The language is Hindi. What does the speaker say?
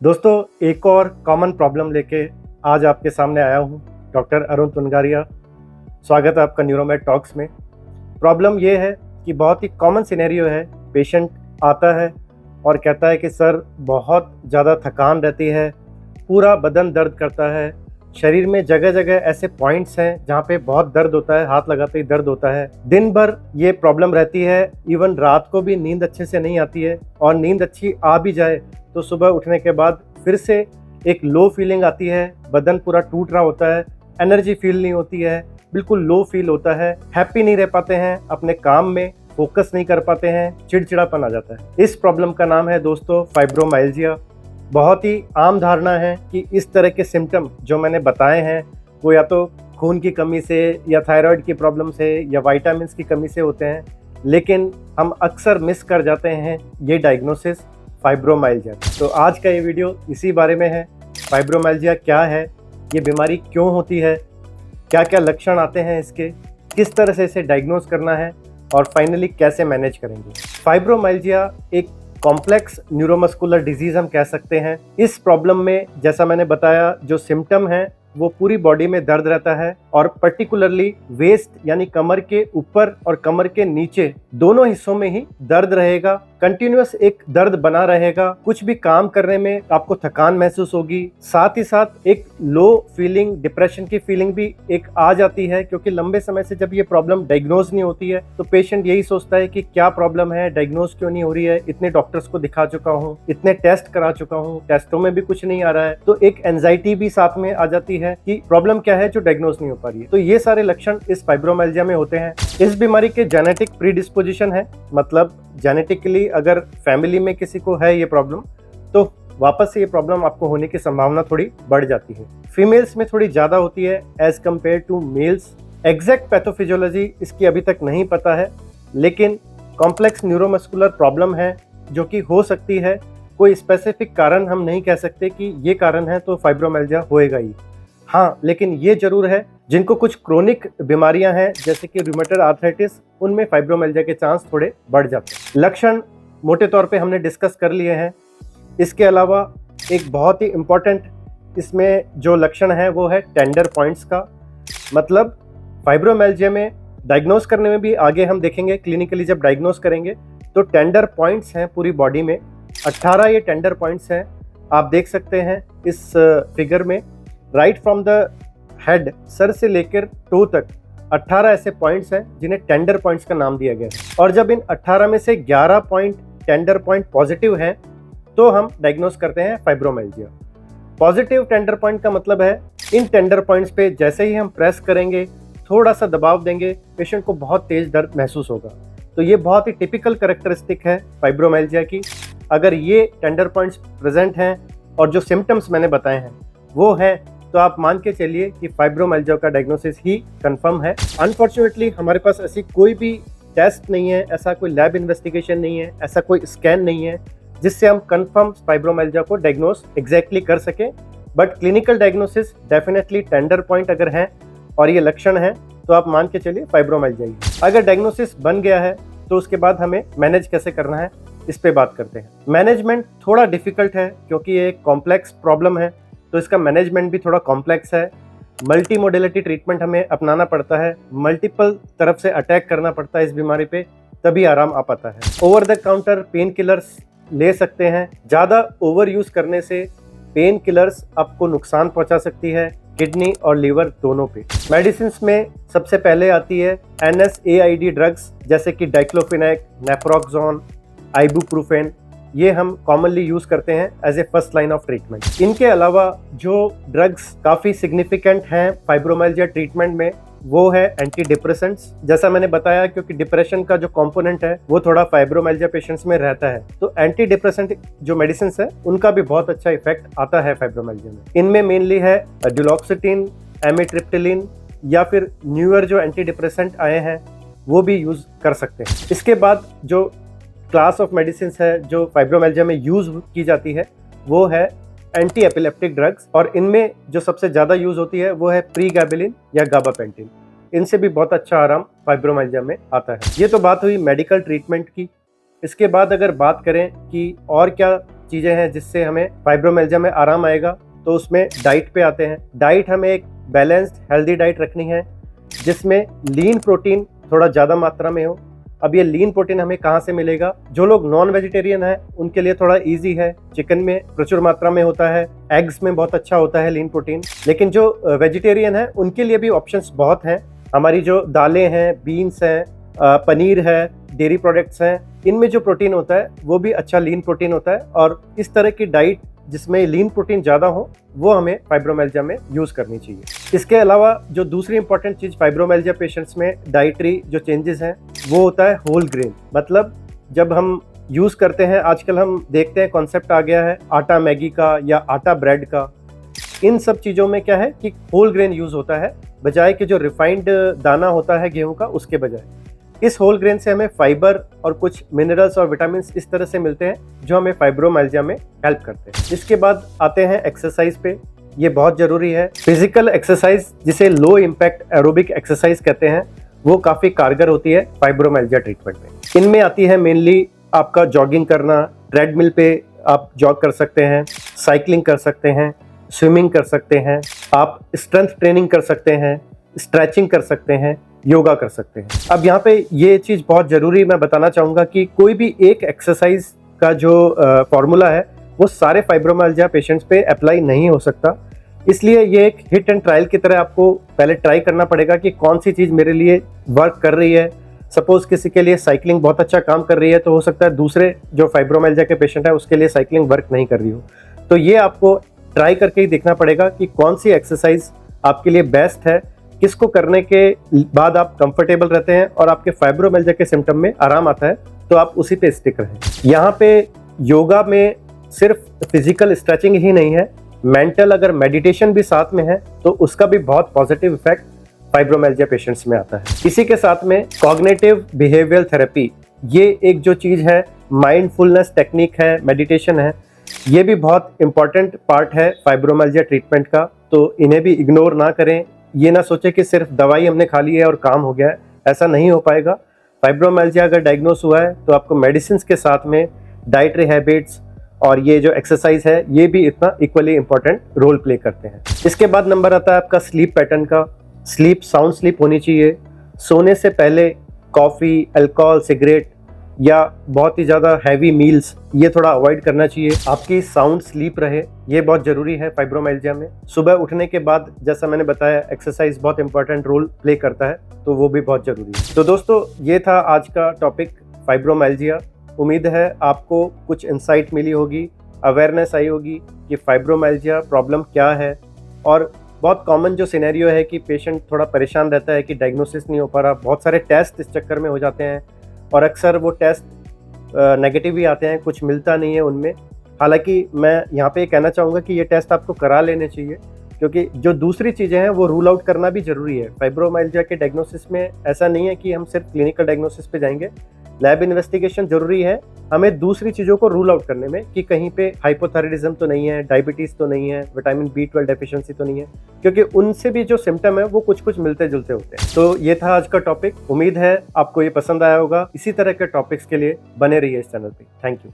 दोस्तों, एक और कॉमन प्रॉब्लम लेके आज आपके सामने आया हूँ। डॉक्टर अरुण तुनगारिया, स्वागत है आपका न्यूरोमेड टॉक्स में। प्रॉब्लम ये है कि बहुत ही कॉमन सिनेरियो है। पेशेंट आता है और कहता है कि सर बहुत ज़्यादा थकान रहती है, पूरा बदन दर्द करता है, शरीर में जगह जगह ऐसे पॉइंट्स हैं जहाँ पे बहुत दर्द होता है, हाथ लगाते ही दर्द होता है। दिन भर ये प्रॉब्लम रहती है, इवन रात को भी नींद अच्छे से नहीं आती है, और नींद अच्छी आ भी जाए तो सुबह उठने के बाद फिर से एक लो फीलिंग आती है, बदन पूरा टूट रहा होता है, एनर्जी फील नहीं होती है, बिल्कुल लो फील होता है, हैप्पी नहीं रह पाते हैं, अपने काम में फोकस नहीं कर पाते हैं, चिड़चिड़ापन आ जाता है। इस प्रॉब्लम का नाम है दोस्तों फाइब्रोमाइल्जिया। बहुत ही आम धारणा है कि इस तरह के सिम्टम जो मैंने बताए हैं वो या तो खून की कमी से या थायराइड की प्रॉब्लम से या विटामिन्स की कमी से होते हैं, लेकिन हम अक्सर मिस कर जाते हैं ये डायग्नोसिस फाइब्रोमाइल्जिया। तो आज का ये वीडियो इसी बारे में है। फाइब्रोमाइल्जिया क्या है, ये बीमारी क्यों होती है, क्या क्या लक्षण आते हैं इसके, किस तरह से इसे डायग्नोस करना है और फाइनली कैसे मैनेज करेंगे। फाइब्रोमाइल्जिया एक कॉम्प्लेक्स न्यूरोमस्कुलर डिजीज हम कह सकते हैं। इस प्रॉब्लम में जैसा मैंने बताया, जो सिम्टम है वो पूरी बॉडी में दर्द रहता है, और पर्टिकुलरली वेस्ट यानी कमर के ऊपर और कमर के नीचे दोनों हिस्सों में ही दर्द रहेगा। कंटिन्यूअस एक दर्द बना रहेगा, कुछ भी काम करने में आपको थकान महसूस होगी, साथ ही साथ एक लो फीलिंग, डिप्रेशन की फीलिंग भी एक आ जाती है, क्योंकि लंबे समय से जब ये प्रॉब्लम डायग्नोज नहीं होती है तो पेशेंट यही सोचता है कि क्या प्रॉब्लम है, डायग्नोज क्यों नहीं हो रही है, इतने डॉक्टर्स को दिखा चुका हूँ, इतने टेस्ट करा चुका हूँ, टेस्टों में भी कुछ नहीं आ रहा है। तो एक एंजाइटी भी साथ में आ जाती है कि प्रॉब्लम क्या है जो डायग्नोज नहीं हो पा रही है। तो ये सारे लक्षण इस फाइब्रोमाइल्जिया में होते हैं। इस बीमारी के जेनेटिक प्रीडिस्पोजिशन है, मतलब जेनेटिकली अगर फैमिली में किसी को है ये प्रॉब्लम तो वापस से ये प्रॉब्लम आपको होने की संभावना थोड़ी बढ़ जाती है। फीमेल्स में थोड़ी ज्यादा होती है as compare to males. Exact pathophysiology इसकी अभी तक नहीं पता है, लेकिन कॉम्प्लेक्स न्यूरोमस्कुलर प्रॉब्लम है जो कि हो सकती है। कोई स्पेसिफिक कारण हम नहीं कह सकते कि ये कारण है तो फाइब्रोमाइल्जिया होएगा ही। हाँ, लेकिन ये जरूर है जिनको कुछ क्रोनिक बीमारियां हैं जैसे कि रूमेटॉइड आर्थराइटिस, उनमें फाइब्रोमाइल्जिया के चांस थोड़े बढ़ जाते हैं। लक्षण मोटे तौर पे हमने डिस्कस कर लिए हैं। इसके अलावा एक बहुत ही इम्पोर्टेंट इसमें जो लक्षण है वो है टेंडर पॉइंट्स का। मतलब फाइब्रोमाइल्जिया में डायग्नोस करने में भी आगे हम देखेंगे, क्लिनिकली जब डायग्नोस करेंगे तो टेंडर पॉइंट्स हैं पूरी बॉडी में। 18 ये टेंडर पॉइंट्स हैं, आप देख सकते हैं इस फिगर में। Right from the head, sir से लेकर टो तक 18 ऐसे पॉइंट्स हैं जिन्हें टेंडर पॉइंट्स का नाम दिया गया है। और जब इन 18 में से 11 पॉइंट टेंडर पॉइंट पॉजिटिव हैं तो हम डायग्नोस करते हैं फाइब्रोमाइल्जिया। पॉजिटिव टेंडर पॉइंट का मतलब है इन टेंडर पॉइंट्स पे जैसे ही हम प्रेस करेंगे, थोड़ा सा दबाव देंगे, पेशेंट को बहुत तेज दर्द महसूस होगा। तो ये बहुत ही टिपिकल कैरेक्टरिस्टिक है फाइब्रोमाइल्जिया की। अगर ये टेंडर पॉइंट्स प्रेजेंट हैं और जो सिम्टम्स मैंने बताए हैं वो हैं, तो आप मान के चलिए कि फाइब्रोमाइल्जिया का डायग्नोसिस ही कंफर्म है। अनफॉर्चुनेटली हमारे पास ऐसी कोई भी टेस्ट नहीं है, ऐसा कोई लैब इन्वेस्टिगेशन नहीं है, ऐसा कोई स्कैन नहीं है जिससे हम कंफर्म फाइब्रोमाइल्जिया को डायग्नोस एग्जैक्टली कर सकें। But clinical diagnosis definitely tender point अगर हैं और ये लक्षण हैं तो आप मान के चलिए फाइब्रोमाइल्जिया ही। अगर डायग्नोसिस बन गया है तो उसके बाद हमें मैनेज कैसे करना है इस पे बात करते हैं। मैनेजमेंट थोड़ा डिफिकल्ट है क्योंकि ये एक कॉम्प्लेक्स प्रॉब्लम है, तो इसका मैनेजमेंट भी थोड़ा कॉम्प्लेक्स है। मल्टी मोडेलिटी ट्रीटमेंट हमें अपनाना पड़ता है, मल्टीपल तरफ से अटैक करना पड़ता है इस बीमारी पे, तभी आराम आ पाता है। Over the counter pain killers ले सकते हैं। ज़्यादा ओवर यूज़ करने से पेन किलर्स आपको नुकसान पहुंचा सकती है, किडनी और लीवर दोनों पे। मेडिसिन्स में सबसे पहले आती है NSAID ड्रग्स जैसे कि डाइक्लोफिनेक, नेप्रोक्सोन, आइबुप्रोफेन। ये हम कॉमनली यूज करते हैं as a first line of treatment. इनके अलावा जो ड्रग्स काफ़ी सिग्निफिकेंट हैं फाइब्रोमाइल्जिया ट्रीटमेंट में वो है एंटी डिप्रेसेंट्स। जैसा मैंने बताया, क्योंकि डिप्रेशन का जो कंपोनेंट है वो थोड़ा फाइब्रोमाइल्जिया पेशेंट्स में रहता है, तो एंटी डिप्रेसेंट जो मेडिसिन है उनका भी बहुत अच्छा इफेक्ट आता है फाइब्रोमाइल्जिया में। इनमें मेनली है डुलोक्सिटिन, एमिट्रिप्टिलिन, या फिर न्यूअर जो एंटी डिप्रेसेंट आए हैं वो भी यूज कर सकते हैं। इसके बाद जो क्लास ऑफ मेडिसिन है जो फाइब्रोमाइल्जिया में यूज की जाती है वो है एंटी एपिलेप्टिक ड्रग्स, और इनमें जो सबसे ज़्यादा यूज होती है वो है प्रीगैबेलिन या गाबापेंटिन। इनसे भी बहुत अच्छा आराम फाइब्रोमाइल्जिया में आता है। ये तो बात हुई मेडिकल ट्रीटमेंट की। इसके बाद अगर बात करें कि और क्या चीज़ें हैं जिससे हमें फाइब्रोमियल्जिया में आराम आएगा, तो उसमें डाइट पे आते हैं। डाइट हमें एक बैलेंस्ड हेल्दी डाइट रखनी है जिसमें लीन प्रोटीन थोड़ा ज़्यादा मात्रा में हो। अब ये लीन प्रोटीन हमें कहाँ से मिलेगा? जो लोग नॉन वेजिटेरियन हैं उनके लिए थोड़ा इजी है। चिकन में प्रचुर मात्रा में होता है, एग्स में बहुत अच्छा होता है लीन प्रोटीन। लेकिन जो वेजिटेरियन है उनके लिए भी ऑप्शंस बहुत हैं। हमारी जो दालें हैं, बीन्स हैं, पनीर है, डेयरी प्रोडक्ट्स हैं, इनमें जो प्रोटीन होता है वो भी अच्छा लीन प्रोटीन होता है। और इस तरह की डाइट जिसमें लीन प्रोटीन ज़्यादा हो वो हमें फाइब्रोमियल्जिया में यूज़ करनी चाहिए। इसके अलावा जो दूसरी इंपॉर्टेंट चीज़ फाइब्रोमियल्जिया पेशेंट्स में डाइटरी जो चेंजेस हैं वो होता है होल ग्रेन। मतलब जब हम यूज़ करते हैं, आजकल हम देखते हैं कॉन्सेप्ट आ गया है आटा मैगी का या आटा ब्रेड का। इन सब चीज़ों में क्या है कि होल ग्रेन यूज़ होता है बजाय कि जो रिफाइंड दाना होता है गेहूं का उसके बजाय। इस होल ग्रेन से हमें फाइबर और कुछ मिनरल्स और विटामिन इस तरह से मिलते हैं जो हमें फाइब्रोमियल्जिया में हेल्प करते हैं। इसके बाद आते हैं एक्सरसाइज पे। ये बहुत ज़रूरी है। फिजिकल एक्सरसाइज जिसे लो इम्पैक्ट एरोबिक एक्सरसाइज कहते हैं वो काफ़ी कारगर होती है फाइब्रोमियल्जिया ट्रीटमेंट में। इनमें आती है मेनली आपका जॉगिंग करना, ट्रेडमिल पे आप जॉग कर सकते हैं, साइकिलिंग कर सकते हैं, स्विमिंग कर सकते हैं, आप स्ट्रेंथ ट्रेनिंग कर सकते हैं, स्ट्रेचिंग कर सकते हैं, योगा कर सकते हैं। अब यहाँ पे ये चीज़ बहुत ज़रूरी मैं बताना चाहूँगा कि कोई भी एक एक्सरसाइज का जो फॉर्मूला है वो सारे फाइब्रोमियल्जिया पेशेंट्स पे अप्लाई नहीं हो सकता। इसलिए ये एक हिट एंड ट्रायल की तरह आपको पहले ट्राई करना पड़ेगा कि कौन सी चीज़ मेरे लिए वर्क कर रही है। सपोज़ किसी के लिए साइकिलिंग बहुत अच्छा काम कर रही है तो हो सकता है दूसरे जो फाइब्रोमियल्जिया के पेशेंट है उसके लिए साइकिलिंग वर्क नहीं कर रही हो। तो ये आपको ट्राई करके ही देखना पड़ेगा कि कौन सी एक्सरसाइज आपके लिए बेस्ट है, किसको करने के बाद आप कंफर्टेबल रहते हैं और आपके फाइब्रोमियल्जिया के सिम्टम में आराम आता है, तो आप उसी पे स्टिक रहें। यहाँ पे योगा में सिर्फ फिजिकल स्ट्रेचिंग ही नहीं है, मेंटल अगर मेडिटेशन भी साथ में है तो उसका भी बहुत पॉजिटिव इफेक्ट फाइब्रोमियल्जिया पेशेंट्स में आता है। इसी के साथ में कॉग्निटिव बिहेवियरल थेरेपी, ये एक जो चीज़ है, माइंडफुलनेस टेक्निक है, मेडिटेशन है, ये भी बहुत इंपॉर्टेंट पार्ट है फाइब्रोमियल्जिया ट्रीटमेंट का। तो इन्हें भी इग्नोर ना करें। ये ना सोचे कि सिर्फ दवाई हमने खा ली है और काम हो गया है, ऐसा नहीं हो पाएगा। फाइब्रोमियल्जिया अगर डायग्नोस हुआ है तो आपको मेडिसिन के साथ में डाइटरी हैबिट्स और ये जो एक्सरसाइज है ये भी इतना इक्वली इंपॉर्टेंट रोल प्ले करते हैं। इसके बाद नंबर आता है आपका स्लीप पैटर्न का। स्लीप साउंड स्लीप होनी चाहिए। सोने से पहले कॉफ़ी, अल्कोहल, सिगरेट या बहुत ही ज़्यादा हैवी मील्स ये थोड़ा अवॉइड करना चाहिए। आपकी साउंड स्लीप रहे, ये बहुत ज़रूरी है फाइब्रोमियल्जिया में। सुबह उठने के बाद जैसा मैंने बताया एक्सरसाइज बहुत इंपॉर्टेंट रोल प्ले करता है, तो वो भी बहुत ज़रूरी है। तो दोस्तों ये था आज का टॉपिक फाइब्रोमियल्जिया। उम्मीद है आपको कुछ इंसाइट मिली होगी, अवेयरनेस आई होगी कि फाइब्रोमियल्जिया प्रॉब्लम क्या है। और बहुत कॉमन जो सिनेरियो है कि पेशेंट थोड़ा परेशान रहता है कि डायग्नोसिस नहीं हो पा रहा, बहुत सारे टेस्ट इस चक्कर में हो जाते हैं और अक्सर वो टेस्ट नेगेटिव ही आते हैं, कुछ मिलता नहीं है उनमें। हालांकि मैं यहाँ पे कहना चाहूँगा कि ये टेस्ट आपको करा लेने चाहिए, क्योंकि जो दूसरी चीज़ें हैं वो रूल आउट करना भी ज़रूरी है। फाइब्रोमियल्जिया के डायग्नोसिस में ऐसा नहीं है कि हम सिर्फ क्लिनिकल डायग्नोसिस पे जाएंगे, लैब इन्वेस्टिगेशन ज़रूरी है हमें दूसरी चीज़ों को रूल आउट करने में कि कहीं पे हाइपोथायराइडिज्म तो नहीं है, डायबिटीज़ तो नहीं है, विटामिन B12 डेफिशिएंसी तो नहीं है, क्योंकि उनसे भी जो सिम्टम है वो कुछ कुछ मिलते जुलते होते हैं। तो ये था आज का टॉपिक। उम्मीद है आपको ये पसंद आया होगा। इसी तरह के टॉपिक्स के लिए बने रहिए इस चैनल पे। Thank you.